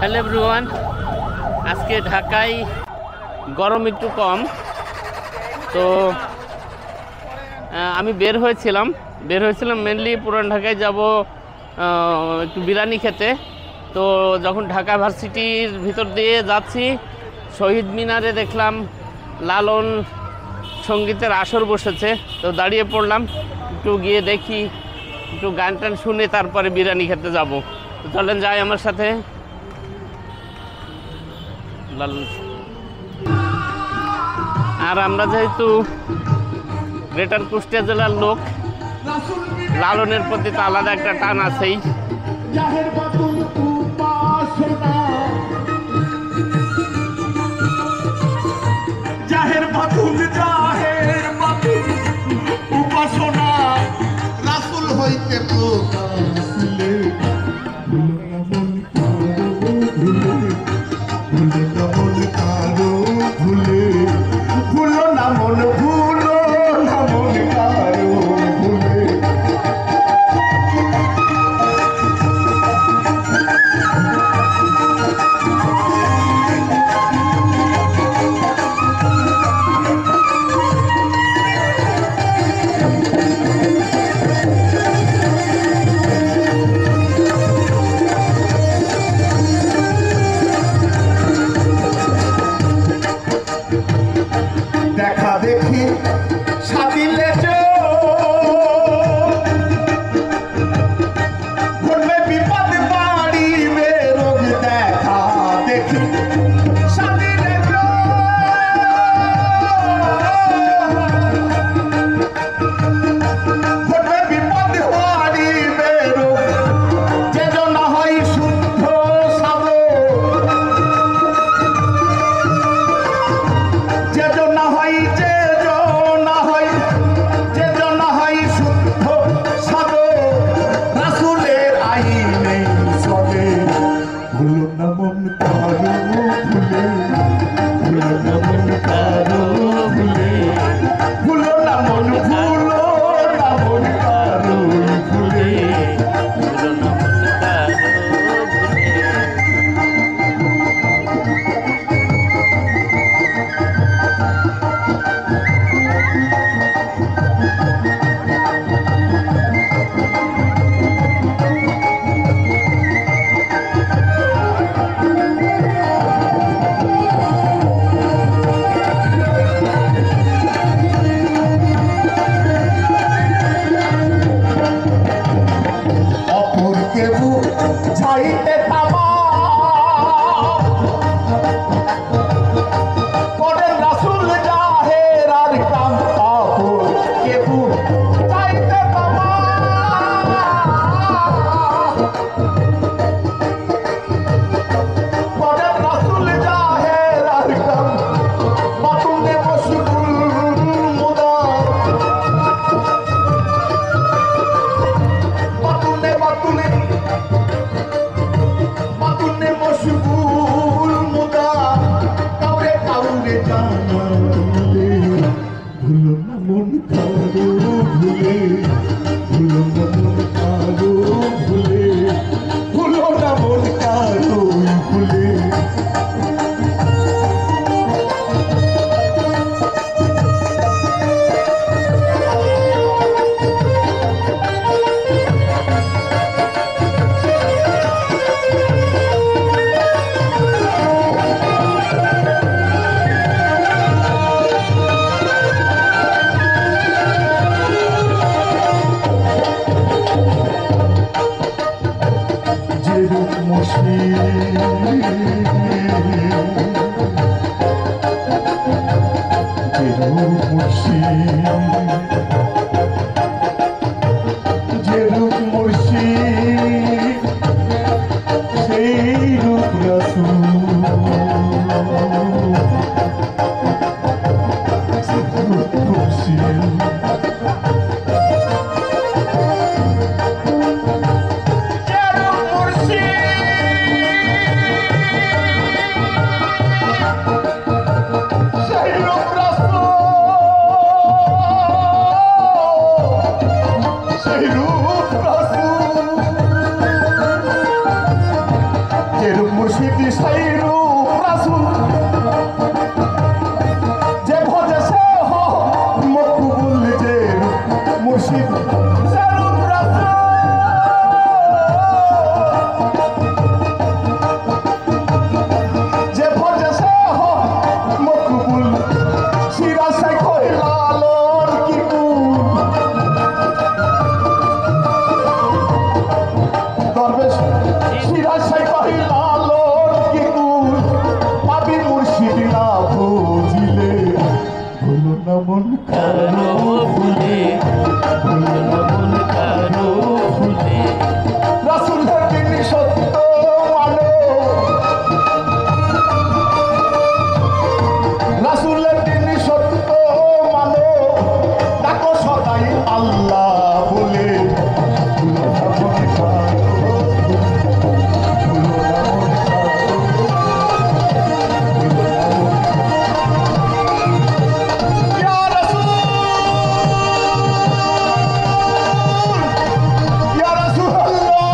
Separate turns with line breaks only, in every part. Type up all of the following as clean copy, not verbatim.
Hello everyone, আজকে ঢাকায় গরম একটু কম। তো আমি বের হয়েছিলাম মেনলি পুরান ঢাকায় যাব একটু বিরিয়ানি খেতে। তো যখন ঢাকা ভার্সিটির ভিতর দিয়ে যাচ্ছি, শহীদ মিনারে দেখলাম লালন সঙ্গীতের আসর বসেছে। তো দাঁড়িয়ে পড়লাম, একটু গিয়ে দেখি, একটু গান টান শুনে তারপরে বিরিয়ানি খেতে যাব। তো চলেন যাই আমার সাথে। আর আমরা যেহেতু গ্রেটার কুষ্টিয়া জেলার লোক, লালনের প্রতি তো আলাদা একটা টান আছেই।
উপাসনা রাসূল হইতে দেখা দেখি সাজিলে ঘটবে বিপদ বাড়িবে রোগ। দেখা দেখি সাজিলে ঘটবে বিপদ বাড়িবে রোগ। যে না হয় শুদ্ধ সাধু, যে না হয় সাধু, রাসূলের আইনে চলে। ভুলো না মন কারো ভুলে, ভুলো না মন কারো ভুলে, ভুলো না মন, ভুলো না মন কারো ভুলে। চাইতে করেন রাসূল জাহের আর কাম। অপর কেবু চাইতে করেন রাসূল জাহের আর কাম। বাতুনে মশগুল মুদা, বাতুনে বাতুনে মশগুল মুদা, কাউরে কাউরে জানা ভুলে। ভুলো না মন কারো ভুলে, ভুলো না মন কারো ভুলে, ভুলো না মন কারো ভুলে। যেরূপ মুর্শিদ সেইরূপ রাসূল যে ভজে সে মকবুল যেরূপ মুর্শিদ সেরূপ রাসূল যে ভজে সে মকবুল সিরাজ সে লালন কি কুল দরবেশ সিরাজ সে লালন কি কুল পাবি মুর্শিদ না বুঝিলে ভুলো না মন
কারো ভুলে ভুলো না মন কারো ভুলে
রাসূলের দিন সত্য মানো রাসূলের দিন সত্য মানো ডাকো সদাই আল্লাহ বলে ভুলো না মন কারো ভুলো না মন কারো ভুলো না মন ইয়া রাসূল ইয়া রাসূলুল্লাহ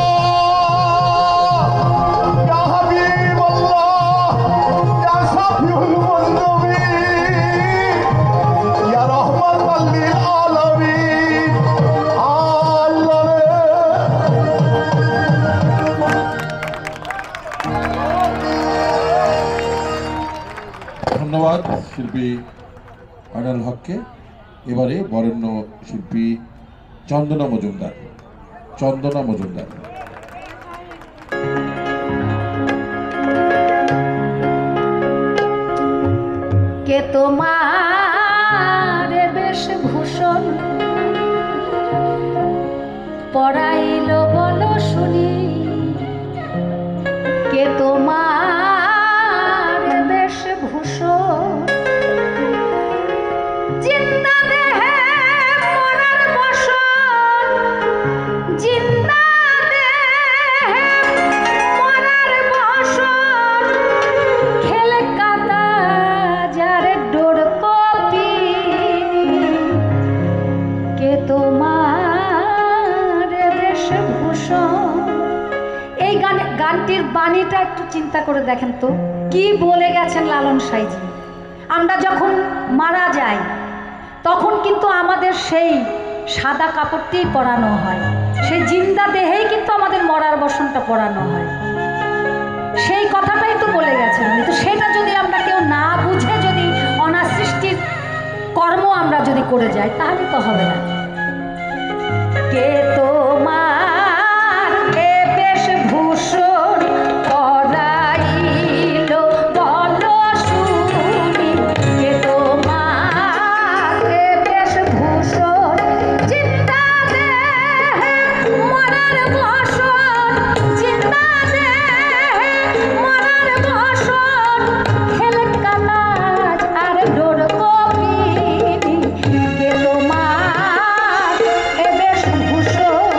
ইয়া হাবিবাল্লাহ ইয়া শাফিউল মুযনিবিন ইয়া রাহমাতাল লিল আলামিন আল্লাহ রে
ধন্যবাদ শিল্পী আয়নাল হককে। এবারে বরেণ্য শিল্পী চন্দনা মজুমদার। চন্দনা মজুমদার।
কে তোমার বেশভূষণ পরাইল বলো শুনি, কে তোমার বেশভূষণ জিন্দা দেহে মরার বসন, জিন্দা দেহে মরার বসন, খেলে কাদা যারে ডোর কপি, কে তোমার বেশভূষণ। এই গানটির বাণীটা একটু চিন্তা করে দেখেন তো, কি বলে গেছেন লালন সাইজি। আমরা যখন মারা যাই তখন কিন্তু আমাদের সেই সাদা কাপড়টি পরানো হয়, সেই জিন্দা দেহেই কিন্তু আমাদের মরার বসনটা পরানো হয়। সেই কথাটাই তো বলে গেছেন। তো সেটা যদি আমরা কেউ না বুঝে যদি অনাসৃষ্টির কর্ম আমরা যদি করে যাই তাহলে তো হবে না। কে তোমার এ বেশভূষণ পরাইল বলো শুনি, কে তোমার এ বেশভূষণ জিন্দা দেহে মরার বসন, জিন্দা দেহে মরার বসন, খেলে কালাজ আর ডোর কপি, কে তোমার এ বেশভূষণ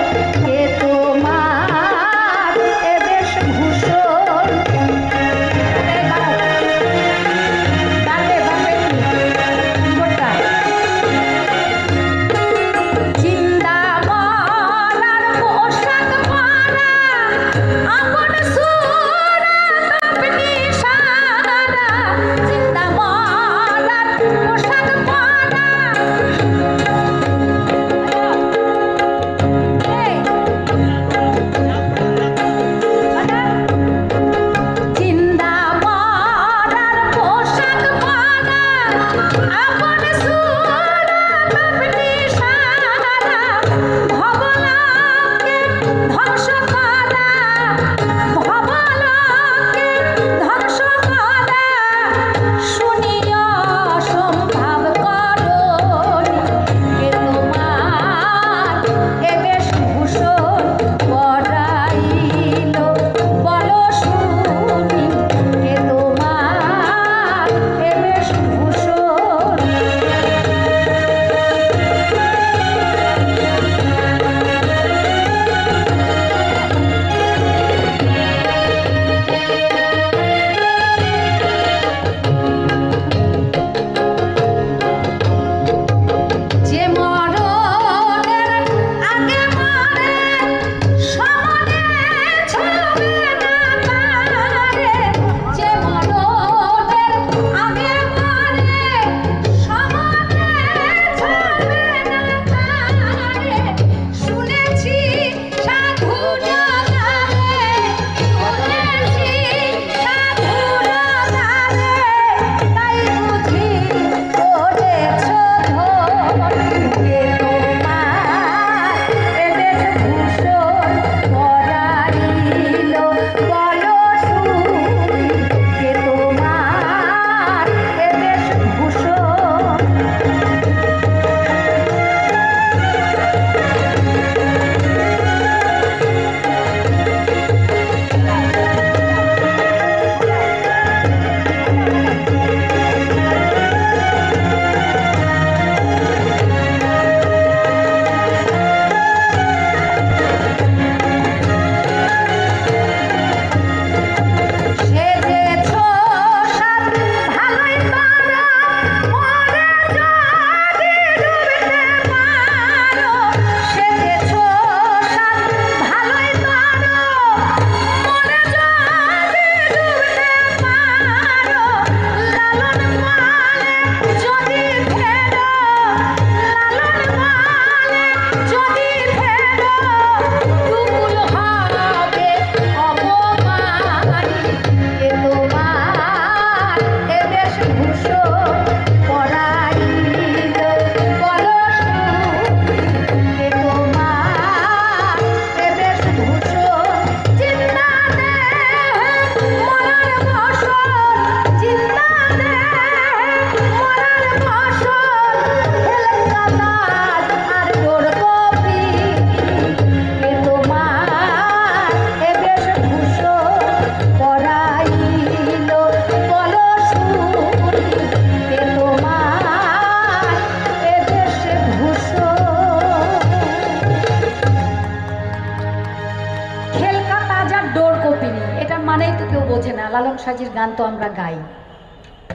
বোঝে না লালন সাজির গান তো আমরা গাই।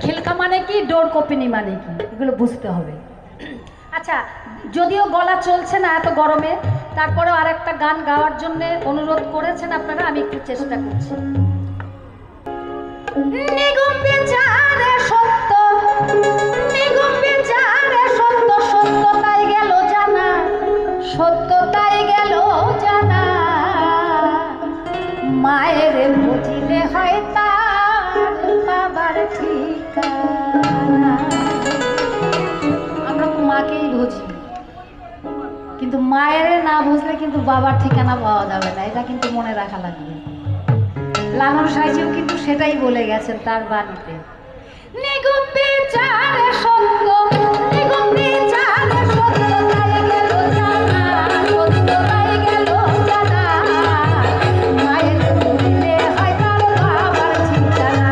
খিলকা মানে কি, ডোর কপিনি মানে কি, এগুলো বুঝতে হবে। আচ্ছা, যদিও গলা চলছে না এত গরমে, তারপরেও আর একটা গান গাওয়ার জন্য অনুরোধ করেছেন আপনারা, আমি একটু চেষ্টা করছি। নিগম বিচারে সত্য, নিগম বিচারে সত্য, সত্যতাই গেল জানা, সত্যতাই গেল জানা। মায়ের বুঝিলে হয় তার বাবার ঠিকানা। আমরা মাকেই বুঝি, কিন্তু মায়ের না বুঝলে কিন্তু বাবার ঠিকানা পাওয়া যাবে না, এটা কিন্তু মনে রাখা লাগবে। লালন সাইজিও কিন্তু সেটাই বলে গেছেন তার বাণীতে। নিগম বিচারে সত্য, নিগম বিচারে সত্য, তাই গেল জানা, সত্য তাই গেল জানা। মায়ের বুঝিলে হয় তার বাবার ঠিকানা,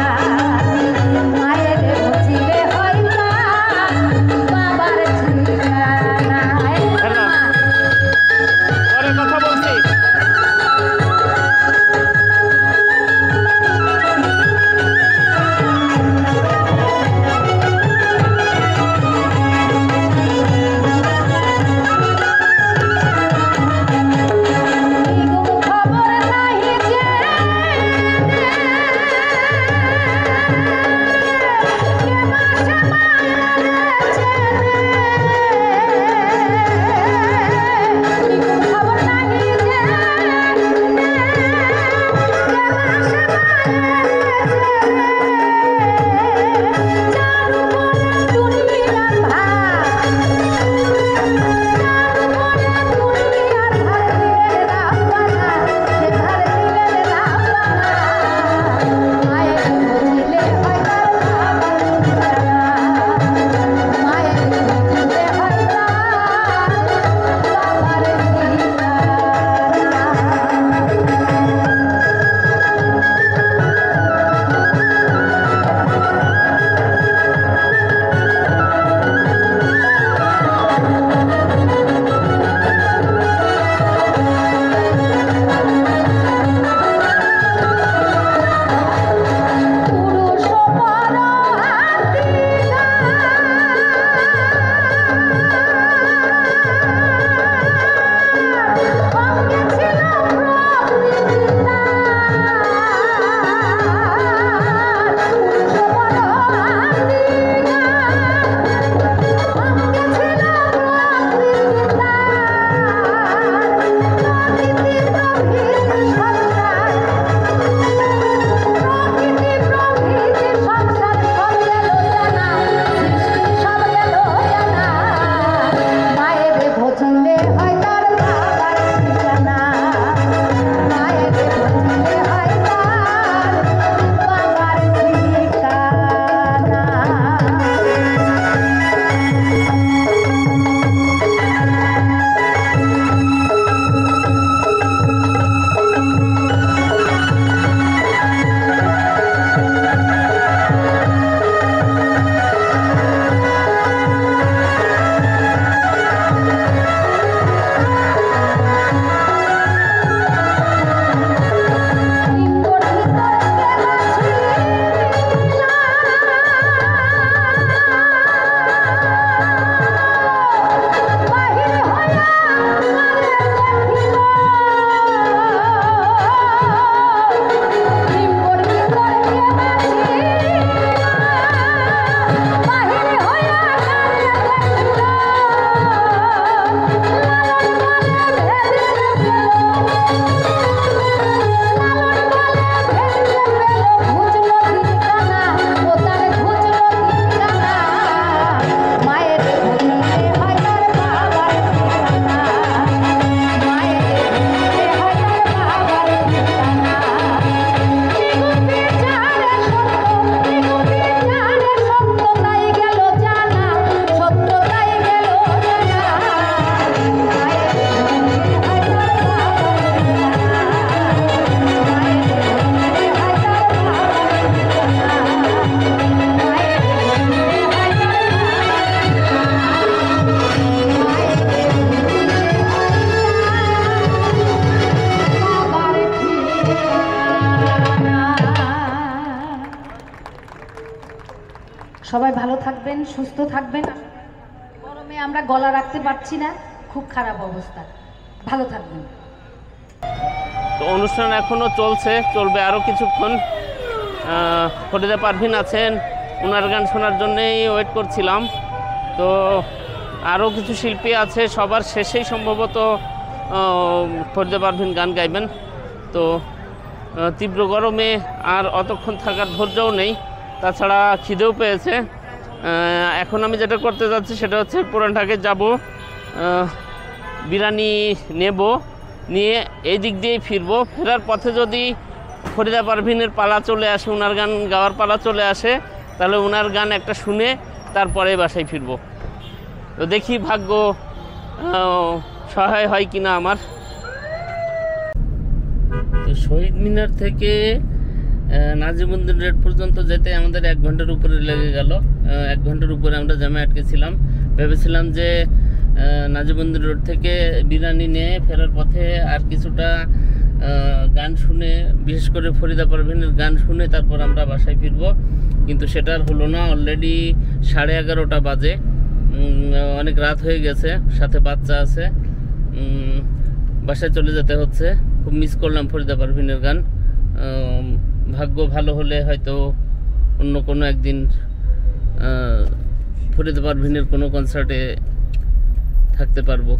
মায়ের বুঝিলে হয় তার বাবার ঠিকানা।
পরে কথা বলছি।
সবাই ভালো থাকবেন, সুস্থ থাকবেন। গরমে আমরা গলা রাখতে পারছি না, খুব খারাপ অবস্থা। ভালো থাকবেন।
তো অনুষ্ঠান এখনও চলবে আরও কিছুক্ষণ। ফরিদা পারভিন আছেন, ওনার গান শোনার জন্যেই ওয়েট করছিলাম। তো আরও কিছু শিল্পী আছে, সবার শেষেই সম্ভবত ফরিদা পারভিন গান গাইবেন। তো তীব্র গরমে আর অতক্ষণ থাকার ধৈর্যও নেই, তাছাড়া খিদেও পেয়েছে। এখন আমি যেটা করতে যাচ্ছি সেটা হচ্ছে পুরান ঢাকায় যাব, বিরিয়ানি নেব, নিয়ে এই দিক দিয়েই ফিরবো। ফেরার পথে যদি ফরিদা পারভিনের পালা চলে আসে, ওনার গান গাওয়ার পালা চলে আসে, তাহলে ওনার গান একটা শুনে তারপরে বাসায় ফিরবো। তো দেখি ভাগ্য সহায় হয় কিনা আমার। তো শহীদ মিনার থেকে নাজিমুদ্দিন রোড পর্যন্ত যেতে আমাদের 1 ঘন্টার উপরে লেগে গেল। 1 ঘন্টার উপরে আমরা জ্যামে আটকেছিলাম। ভেবেছিলাম যে নাজিমুদ্দিন রোড থেকে বিরিয়ানি নিয়ে ফেরার পথে আর কিছুটা গান শুনে, বিশেষ করে ফরিদা পারভিনের গান শুনে তারপর আমরা বাসায় ফিরবো, কিন্তু সেটা আর হলো না। অলরেডি 11:30 বাজে, অনেক রাত হয়ে গেছে, সাথে বাচ্চা আছে, বাসায় চলে যেতে হচ্ছে। খুব মিস করলাম ফরিদা পারভিনের গান। ভাগ্য ভালো হলে হয়তো অন্য কোনো একদিন ফরিদা পারভিনের কোনো কনসার্টে থাকতে পারবো।